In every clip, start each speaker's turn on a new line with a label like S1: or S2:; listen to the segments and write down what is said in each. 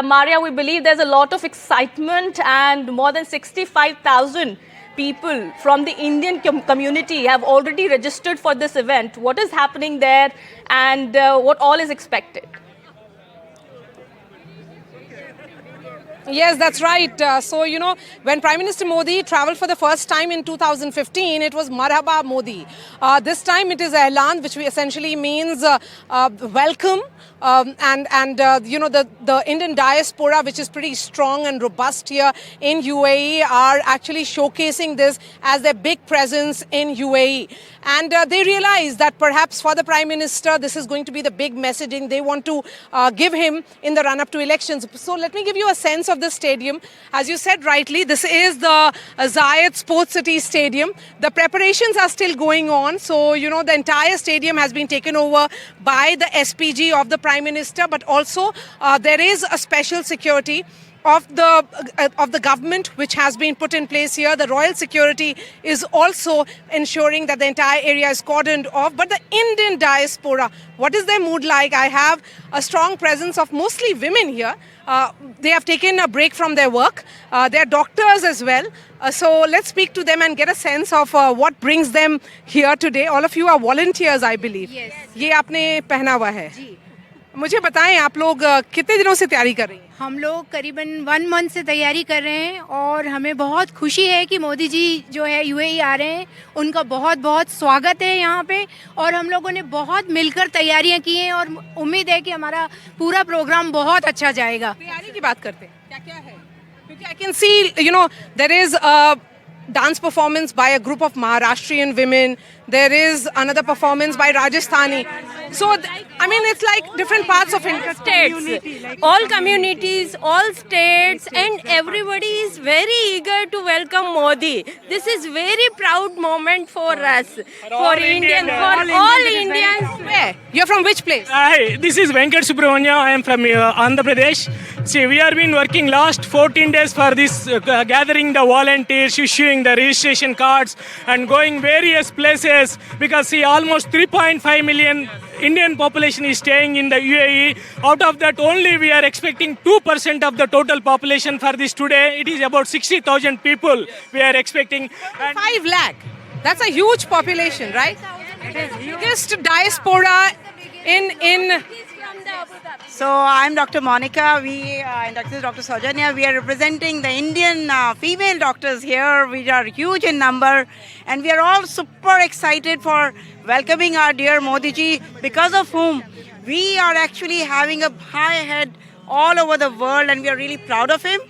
S1: Maria, we believe there's a lot of excitement and more than 65,000 people from the Indian community have already registered for this event. What is happening there and what all is expected?
S2: Yes, that's right. So, when Prime Minister Modi traveled for the first time in 2015, it was Marhaba Modi. This time it is Ahlan, which essentially means welcome. The Indian diaspora, which is pretty strong and robust here in UAE, are actually showcasing this as their big presence in UAE. And they realize that perhaps for the Prime Minister, this is going to be the big messaging they want to give him in the run-up to elections. So let me give you a sense of the stadium. As you said rightly, this is the Zayed Sports City Stadium. The preparations are still going on. So, the entire stadium has been taken over by the SPG of the Prime Minister, but also there is a special security of the government which has been put in place here. The royal security is also ensuring that the entire area is cordoned off. But the Indian diaspora, what is their mood like? I have a strong presence of mostly women here. They have taken a break from their work. They are doctors as well. So let's speak to them and get a sense of what brings them here today. All of you are volunteers, I believe.
S3: Yes.
S2: ये आपने पहना हुआ है. मुझे बताएं, आप लोग कितने दिनों से तैयारी कर रही हैं?
S3: हम लोग करीबन 1 मंथ से तैयारी कर रहे हैं और हमें बहुत खुशी है कि मोदी जी जो है यूएई आ रहे हैं. उनका बहुत बहुत स्वागत है यहाँ पे और हम लोगों ने बहुत मिलकर तैयारियां की हैं और उम्मीद है कि हमारा पूरा प्रोग्राम बहुत अच्छा जाएगा.
S2: तैयारी की बात करते हैं, क्या-क्या है? क्योंकि I can see, there is a dance performance by a group of Maharashtrian women. There is another performance by Rajasthani. So, it's like different parts of India.
S4: States, all communities, all states, and everybody is very eager to welcome Modi. This is very proud moment for us, for Indians, for all Indians.
S2: Where? You're from which place?
S5: Hi, this is Venkat Subramanya. I am from Andhra Pradesh. See, we have been working last 14 days for this, gathering the volunteers, issuing the registration cards, and going various places because almost 3.5 million Indian population is staying in the UAE. Out of that, only we are expecting 2% of the total population for this today. It is about 60,000 people we are expecting.
S2: And 5 lakh. That's a huge population, right? It is biggest diaspora in.
S6: So I'm Dr. Monica. And this is Dr. Saujanya. We are representing the Indian female doctors here. We are huge in number, and we are all super excited for welcoming our dear Modi ji, because of whom we are actually having a high head all over the world, and we are really proud of him.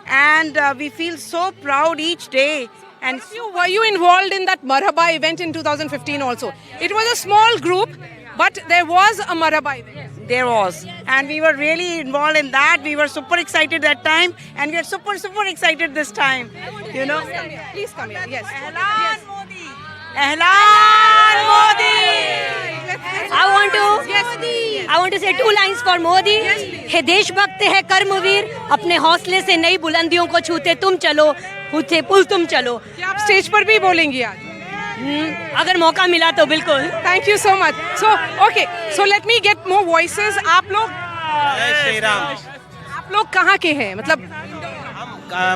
S6: And we feel so proud each day. And
S2: were you involved in that Marhaba event in 2015 also? It was a small group, but there was a Marhaba event.
S6: There was. And we were really involved in that. We were super excited that time. And we are super, super excited this time.
S2: Please come here. Yes.
S6: Ahlan Modi. Ahlan Modi.
S4: I want to say 2 lines for Modi. हे देशभक्त है कर्मवीर, अपने हौसले से नई बुलंदियों को छूते तुम चलो, छूते पुल तुम चलो.
S2: क्या आप स्टेज पर भी बोलेंगी आज?
S4: अगर मौका मिला तो बिल्कुल.
S2: Thank you so much. So let me get more voices. आप लोग
S7: जय श्री राम.
S2: आप लोग कहाँ के हैं? मतलब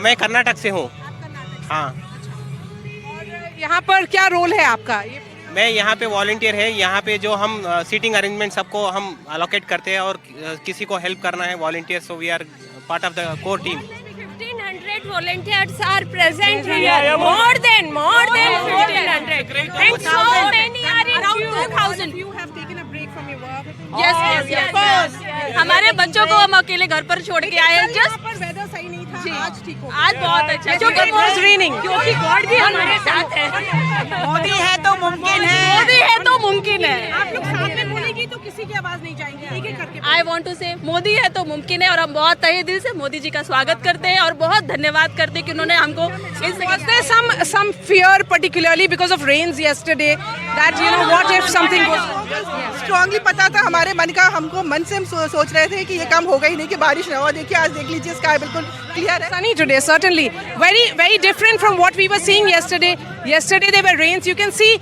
S7: मैं कर्नाटक से हूँ. हाँ.
S2: और यहाँ पर क्या रोल है आपका?
S7: मैं यहाँ पे वॉलंटियर है. यहाँ पे जो हम सीटिंग अरेंजमेंट सबको हम अलोकेट करते हैं और किसी को हेल्प करना है volunteer. So we are part of the core team.
S4: 1,500 volunteers are present here. More than 1,500. And so many are in queue. 2,000.
S2: You have taken a break from your work.
S4: Yes, of course. हमारे बच्चों को हम अकेले घर पर छोड़ के आए.
S2: जस्ट पर वेदर सही नहीं था. आज ठीक हो गया.
S4: आज बहुत अच्छा.
S2: क्योंकि it was raining.
S4: क्योंकि गॉड भी हमारे साथ है.
S6: मोदी है तो मुमकिन है.
S4: मोदी है तो मुमकिन है.
S2: आप लोग साथ में बोलेंगी तो किसी की आवाज नहीं जाएंगी. एक-एक करके.
S4: I want to say Modi है तो मुमकिन है और हम बहुत तहे दिल से मोदी जी का स्वागत करते हैं और बहुत धन्यवाद करते हैं कि उन्होंने हमको.
S2: Was there some fear, particularly because of rains yesterday, that what if something goes?
S8: Strongly पता था हमारे मन का. हमको मन से हम सोच रहे थे कि ये काम होगा ही नहीं कि बारिश ना हो. देखिए आज देख लीजिए स्काई बिल्कुल क्लियर है.
S2: Sunny today, certainly. Very, very different from what we were seeing yesterday. Yesterday there were rains. You can see,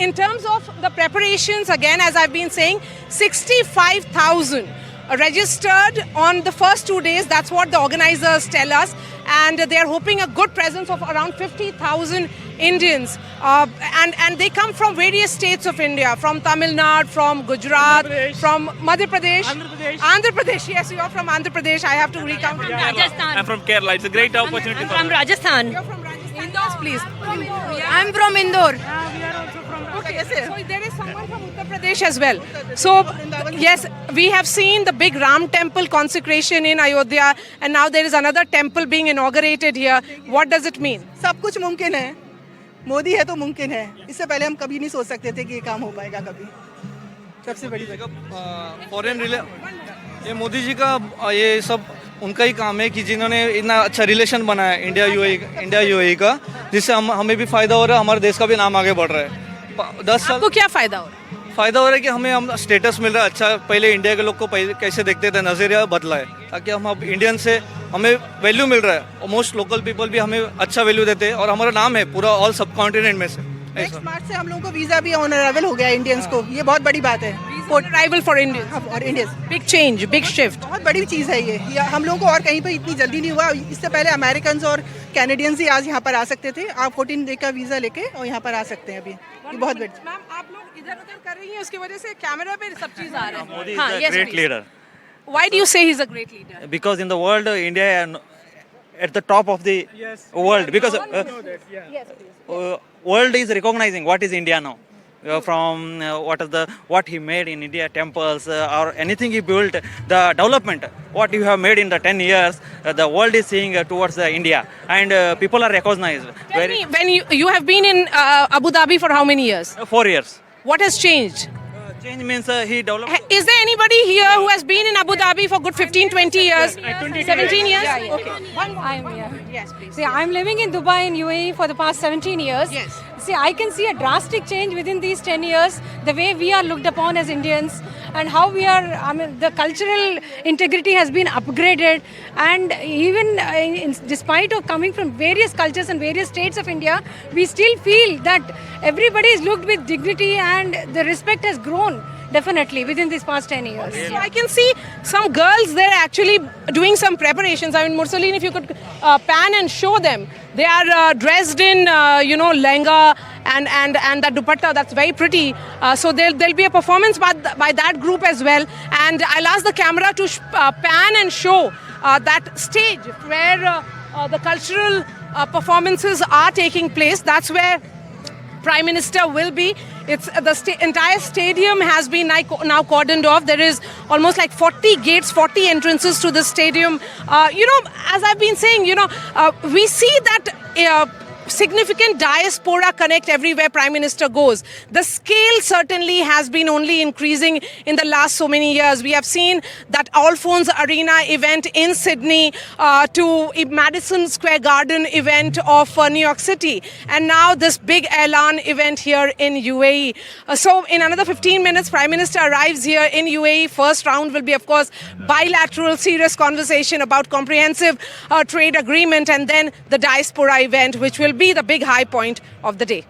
S2: in terms of the preparations, again, as I've been saying, 65,000 registered on the first 2 days. That's what the organizers tell us. And they are hoping a good presence of around 50,000 Indians. And they come from various states of India, from Tamil Nadu, from Gujarat, from Madhya Pradesh. Andhra Pradesh, yes, you are from Andhra Pradesh. I have to recount.
S4: Rajasthan.
S9: I'm from Kerala. It's a great opportunity
S4: I'm
S9: for
S4: from
S9: us.
S4: Rajasthan.
S2: You're from Rajasthan. Indore, please.
S3: I'm from Indore.
S2: Okay, so there is someone from Uttar Pradesh as well. So, yes, we have seen the big Ram temple consecration in Ayodhya, and now there is another temple being inaugurated here. What does it mean?
S8: सब कुछ मुमकिन है मोदी है तो मुमकिन है इससे पहले हम कभी नहीं सोच सकते थे कि ये काम हो पाएगा कभी सबसे बड़ी
S10: फॉरेन ये मोदी जी का ये सब उनका ही काम है कि जिन्होंने इतना अच्छा रिलेशन बनाया इंडिया यूएई का जिससे हमें भी फायदा हो रहा है हमारे देश का भी नाम आगे बढ़ रहा है 10 साल
S2: आपको क्या फायदा हो रहा है?
S10: फायदा हो रहा है कि हमें हम स्टेटस मिल रहा है अच्छा पहले इंडिया के लोग को पहले कैसे देखते थे नजरिया बदला है ताकि हम अब इंडियन से हमें वैल्यू मिल रहा है मोस्ट लोकल पीपल भी हमें अच्छा वैल्यू देते हैं और हमारा नाम है पूरा ऑल सब कॉन्टिनेंट में से
S8: नेक्स्ट मार्च से हम लोगों को वीजा भी ऑन अराइवल हो गया इंडियंस को ये बहुत बड़ी बात है
S2: Arrival for Indians.
S8: और Indians
S2: Big change, big shift.
S8: बहुत बड़ी चीज़ है ये हम लोगों को और कहीं पर इतनी जल्दी नहीं हुआ इससे पहले अमेरिकन और कैनेडियंस ही आज यहाँ पर आ सकते थे आप 14 डे का वीज़ा लेके और यहाँ पर आ सकते हैं अभी ये बहुत बड़ी
S2: मैम आप लोग इधर उधर कर रही हैं उसकी वजह से कैमरा पे सब चीज आ रहा है
S9: Modi is a great leader.
S2: Why do you say he's a great leader?
S9: Because in the world, India at the top of the world. Because world is recognizing what is India now. From what he made in India, temples or anything he built, the development, what you have made in the 10 years, the world is seeing towards India, and people are recognized.
S2: Tell me, when you have been in Abu Dhabi for how many years?
S9: 4 years.
S2: What has changed?
S9: Change means he developed.
S2: Is there anybody here who has been in Abu Dhabi for good 15, 20 years? 17 years?
S11: Yeah.
S2: Okay.
S11: I'm here.
S2: Yes, please.
S11: See, I'm living in Dubai in UAE for the past 17 years.
S2: Yes.
S11: See, I can see a drastic change within these 10 years, the way we are looked upon as Indians and how we are, the cultural integrity has been upgraded, and even despite of coming from various cultures and various states of India, we still feel that everybody is looked with dignity and the respect has grown. Definitely within these past 10 years.
S2: So I can see some girls there actually doing some preparations. I mean, Mursaleen, if you could pan and show them. They are dressed in, lehenga and that dupatta. That's very pretty. So there'll be a performance by that group as well. And I'll ask the camera to pan and show that stage where the cultural performances are taking place. That's where Prime Minister will be. It's the entire stadium has been now cordoned off. There is almost like 40 gates, 40 entrances to the stadium. As I've been saying, we see that significant diaspora connect everywhere Prime Minister goes. The scale certainly has been only increasing in the last so many years. We have seen that Alphonse Arena event in Sydney to Madison Square Garden event of New York City, and now this big Ahlan event here in UAE. So in another 15 minutes, Prime Minister arrives here in UAE. First round will be, of course, bilateral serious conversation about comprehensive trade agreement, and then the diaspora event, which will be the big high point of the day.